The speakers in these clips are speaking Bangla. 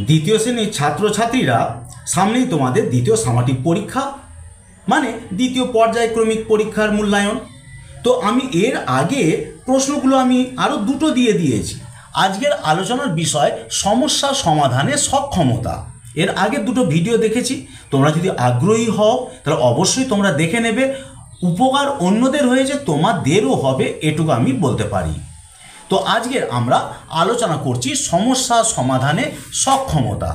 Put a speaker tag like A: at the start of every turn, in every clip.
A: দ্বিতীয় শ্রেণীর ছাত্রছাত্রীরা সামনেই তোমাদের দ্বিতীয় সামাজিক পরীক্ষা, মানে দ্বিতীয় পর্যায়ক্রমিক পরীক্ষার মূল্যায়ন। তো আমি এর আগে প্রশ্নগুলো আমি আরও দুটো দিয়ে দিয়েছি। আজকের আলোচনার বিষয় সমস্যা সমাধানে সক্ষমতা। এর আগে দুটো ভিডিও দেখেছি, তোমরা যদি আগ্রহী হও তাহলে অবশ্যই তোমরা দেখে নেবে। উপকার অন্যদের হয়েছে, তোমাদেরও হবে, এটুকু আমি বলতে পারি। তো আজকে আমরা আলোচনা করছি সমস্যা সমাধানে সক্ষমতা।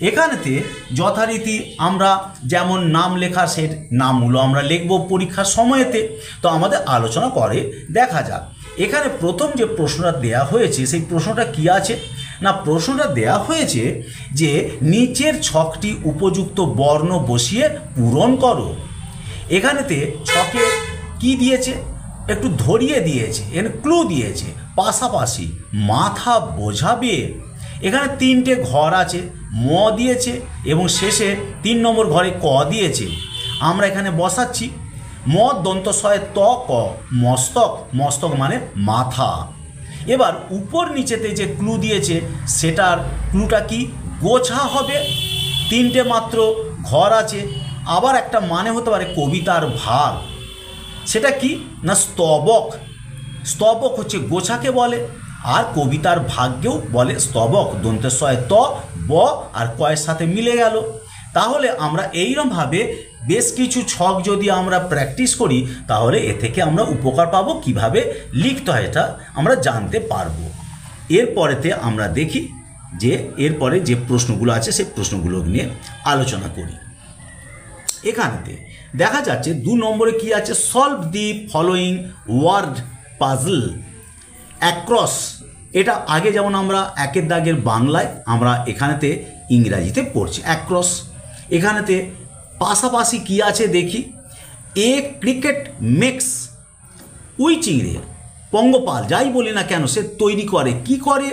A: এখানেতে যথারীতি আমরা যেমন নাম লেখা সেট নামগুলো আমরা লিখব পরীক্ষার সময়েতে। তো আমাদের আলোচনা করে দেখা যাক। এখানে প্রথম যে প্রশ্নটা দেয়া হয়েছে সেই প্রশ্নটা কি আছে না, প্রশ্নটা দেয়া হয়েছে যে নিচের ছকটি উপযুক্ত বর্ণ বসিয়ে পূরণ করো। এখানেতে ছকে কি দিয়েছে, একটু ধরিয়ে দিয়েছে, এর ক্লু দিয়েছে, পাশাপাশি মাথা বোঝাবে। এখানে তিনটে ঘর আছে, ম দিয়েছে এবং শেষে 3 নম্বর ঘরে ক দিয়েছে। আমরা এখানে বসাচ্ছি ম দন্তস্বয়ে ত ক, মস্তক, মস্তক মানে মাথা। এবার উপর নিচেতে যে ক্লু দিয়েছে সেটার ক্লুটা কি, গোছা হবে, তিনটে মাত্র ঘর আছে। আবার একটা মানে হতে পারে কবিতার ভাগ, সেটা কি না স্তবক। স্তবক হচ্ছে গোছাকে বলে, আর কবিতার ভাগ্যেও বলে স্তবক। দন্তেশ্বয় ত, ব আর কয়ের সাথে মিলে গেল। তাহলে আমরা এইরকমভাবে বেশ কিছু ছক যদি আমরা প্র্যাকটিস করি তাহলে এ থেকে আমরা উপকার পাবো, কিভাবে লিখতে হয় এটা আমরা জানতে পারবো। এরপরেতে আমরা দেখি যে এরপরে যে প্রশ্নগুলো আছে সেই প্রশ্নগুলো নিয়ে আলোচনা করি। এখানেতে দেখা যাচ্ছে 2 নম্বরে কি আছে, solve the following word puzzle across. এটা আগে যেমন আমরা একের দাগের বাংলায়, আমরা এখানেতে ইংরাজিতে পড়ছি অ্যাক্রস। এখানেতে পাশাপাশি কি আছে দেখি, এ ক্রিকেট মেক্স, উই চিংড়ে পঙ্গপাল যাই বলি না কেন সে তৈরি করে, কি করে,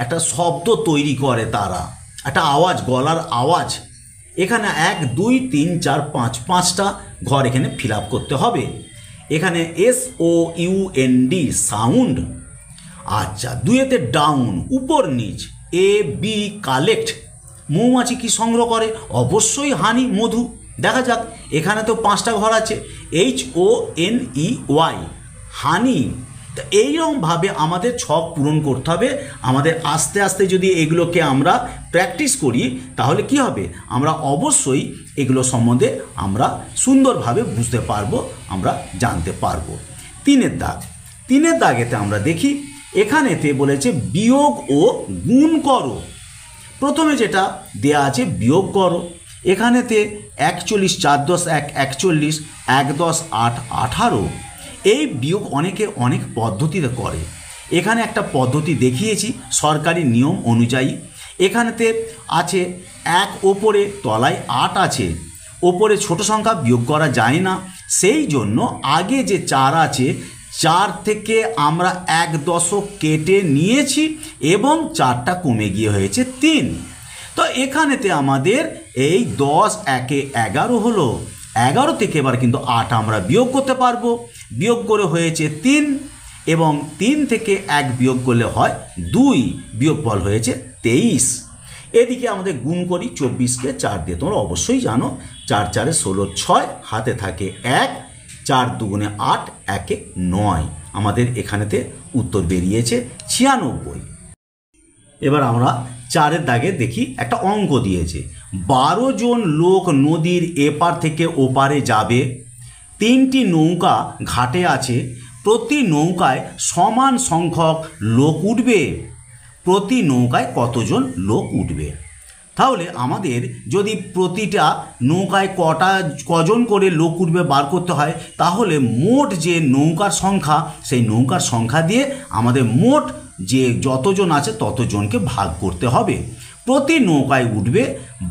A: একটা শব্দ তৈরি করে, তারা একটা আওয়াজ, গলার আওয়াজ। এখানে 1 2 3 4 5 5টা ঘর এখানে ফিল আপ করতে হবে। এখানে SOUND সাউন্ড। আচ্ছা, 2-এতে ডাউন, উপর নিচ। AB কালেক্ট, মৌমাছি কি সংগ্রহ করে, অবশ্যই হানি, মধু। দেখা যাক এখানে তো 5টা ঘর আছে, HONEY হানি। তো এইরকমভাবে আমাদের ছক পূরণ করতে হবে। আমাদের আস্তে আস্তে যদি এগুলোকে আমরা প্র্যাকটিস করি তাহলে কি হবে, আমরা অবশ্যই এগুলো সম্বন্ধে আমরা সুন্দরভাবে বুঝতে পারবো, আমরা জানতে পারবো। 3-এর দাগ, 3-এর দাগেতে আমরা দেখি এখানেতে বলেছে বিয়োগ ও গুণ করো। প্রথমে যেটা দেয়া আছে বিয়োগ করো। এখানেতে 41 4 10 1 41, 1 10 8 18। এই বিয়োগ অনেকে অনেক পদ্ধতিতে করে। এখানে একটা পদ্ধতি দেখিয়েছি সরকারি নিয়ম অনুযায়ী। এখানেতে আছে 1 ওপরে, তলায় 8 আছে। ওপরে ছোট সংখ্যা বিয়োগ করা যায় না, সেই জন্য আগে যে 4 আছে 4 থেকে আমরা 1 দশক কেটে নিয়েছি এবং 4টা কমে গিয়ে হয়েছে 3। তো এখানেতে আমাদের এই 10 1 11 হলো। 11 থেকে এবার কিন্তু 8 আমরা বিয়োগ করতে পারবো। বিয়োগ করে হয়েছে 3 এবং 3 থেকে 1 বিয়োগ করলে হয় 2, বিয়োগফল হয়েছে 23। এদিকে আমাদের গুণ করি 24কে 4 দিয়ে, তোমরা অবশ্যই জানো 4 4 16 6, হাতে থাকে 1, 4 2 8, 1 9। আমাদের এখানেতে উত্তর বেরিয়েছে 96। এবার আমরা 4-এর দাগে দেখি একটা অঙ্ক দিয়েছে, 12 জন লোক নদীর এপার থেকে ওপারে যাবে। 3টি নৌকা ঘাটে আছে, প্রতি নৌকায় সমান সংখ্যক লোক উঠবে। প্রতি নৌকায় কতজন লোক উঠবে? তাহলে আমাদের যদি প্রতিটা নৌকায় কজন করে লোক উঠবে বার করতে হয়, তাহলে মোট যে নৌকার সংখ্যা সেই নৌকার সংখ্যা দিয়ে আমাদের মোট যে যতজন আছে ততজনকে ভাগ করতে হবে। প্রতি নৌকায় উঠবে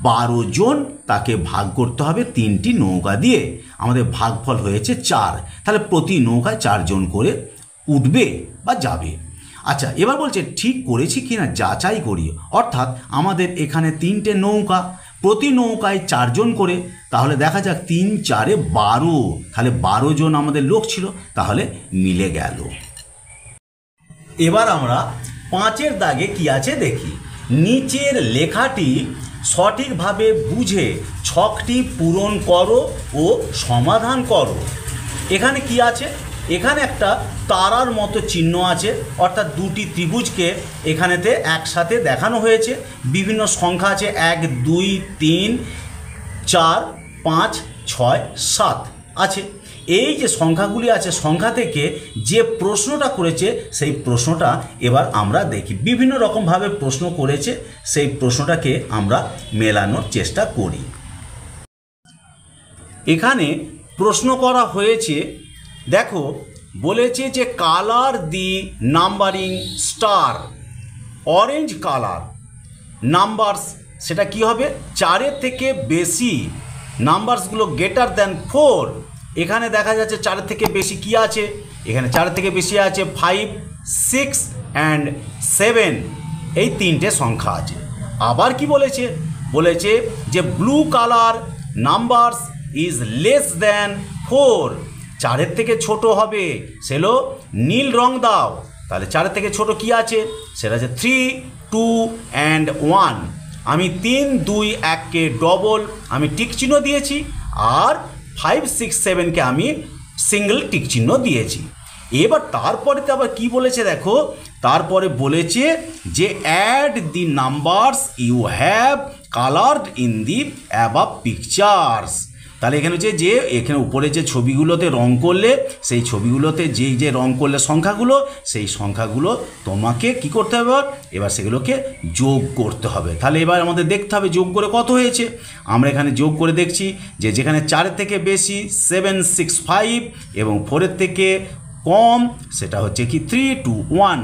A: 12 জন, তাকে ভাগ করতে হবে 3টি নৌকা দিয়ে। আমাদের ভাগফল হয়েছে 4। তাহলে প্রতি নৌকায় 4 জন করে উঠবে বা যাবে। আচ্ছা, এবার বলছে ঠিক করেছি কিনা যাচাই করি। অর্থাৎ আমাদের এখানে 3টে নৌকা, প্রতি নৌকায় 4 জন করে, তাহলে দেখা যাক 3 4 12, তাহলে 12 জন আমাদের লোক ছিল, তাহলে মিলে গেল। এবার আমরা 5-এর দাগে কি আছে দেখি। নিচের লেখাটি সঠিকভাবে বুঝে ছকটি পূরণ করো ও সমাধান করো। এখানে কি আছে? এখানে একটা তারার মতো চিহ্ন আছে, অর্থাৎ দুটি ত্রিভুজকে এখানেতে একসাথে দেখানো হয়েছে। বিভিন্ন সংখ্যা আছে, 1 2 3 4 5 6 7 আছে। এই যে সংখ্যাগুলি আছে, সংখ্যা থেকে যে প্রশ্নটা করেছে সেই প্রশ্নটা এবার আমরা দেখি। বিভিন্ন রকমভাবে প্রশ্ন করেছে, সেই প্রশ্নটাকে আমরা মেলানোর চেষ্টা করি। এখানে প্রশ্ন করা হয়েছে, দেখো বলেছে যে colour the numbering star, orange colour numbers, সেটা কি হবে? 4-এর থেকে বেশি নাম্বারসগুলো গ্রেটার দ্যান 4। এখানে দেখা যাচ্ছে 4-এর থেকে বেশি কি আছে? এখানে 4-এর থেকে বেশি আছে 5, 6 অ্যান্ড 7, এই তিনটে সংখ্যা আছে। আবার কি বলেছে? বলেছে যে blue colour numbers is less than 4, 4-এর থেকে ছোট হবে, সেলো নীল রং দাও। তাহলে 4-এর থেকে ছোট কি আছে? সেটা আছে 3, 2 অ্যান্ড 1। আমি 3, 2, 1কে ডবল আমি টিক চিহ্ন দিয়েছি, আর 5, 6, 7কে আমি সিঙ্গেল টিক চিহ্ন দিয়েছি। এবার তারপরেতে আবার কি বলেছে দেখো, তারপরে বলেছে যে add the numbers you have coloured in the above pictures. তাহলে এখানে হচ্ছে যে এখানে উপরে যে ছবিগুলোতে রং করলে, সেই ছবিগুলোতে যে রং করলে সংখ্যাগুলো, সেই সংখ্যাগুলো তোমাকে কি করতে হবে? এবার সেগুলোকে যোগ করতে হবে। তাহলে এবার আমাদের দেখতে হবে যোগ করে কত হয়েছে। আমরা এখানে যোগ করে দেখছি যে যেখানে 4-এর থেকে বেশি 7, 6, 5 এবং 4-এর থেকে কম সেটা হচ্ছে কি 3, 2, 1।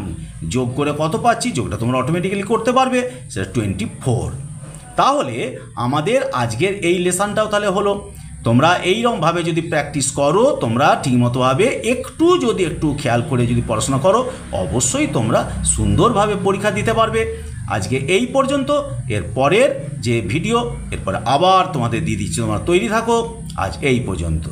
A: যোগ করে কত পাচ্ছি? যোগটা তোমরা অটোমেটিক্যালি করতে পারবে, সেটা 24। তাহলে আমাদের আজকের এই লেসনটাও তাহলে হলো। তোমরা এইরকমভাবে যদি প্র্যাকটিস করো, তোমরা ঠিকমতোভাবে একটু খেয়াল করে যদি পড়াশোনা করো, অবশ্যই তোমরা সুন্দরভাবে পরীক্ষা দিতে পারবে। আজকে এই পর্যন্ত। এর পরের যে ভিডিও, এরপরে আবার তোমাদের দিয়ে দিচ্ছি, তোমরা তৈরি থাকো। আজ এই পর্যন্ত।